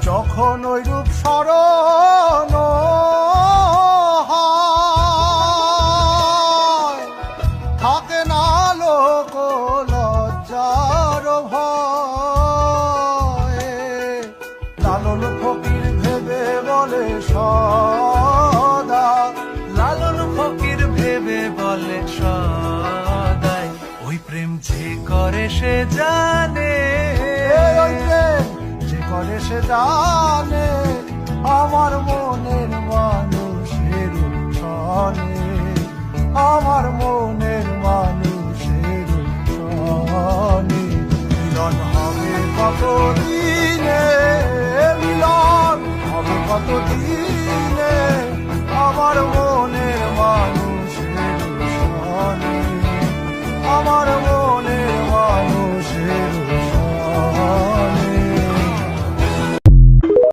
যখন ওই রূপ স্মরণ হয়, থাকে না লোক লজ্জার ভয়ে। লালন ফকির ভেবে বলে সদা, লালন ফকির ভেবে বলে সদাই, ওই প্রেম যে করে সে জানে, ওই প্রেম যে করে সে জানে, আমার মনের মানুষের উঠোনে, আমার মনের মানুষের উঠোনে। মিলন হবে কত দিনে, মিলন হবে কত দিনে।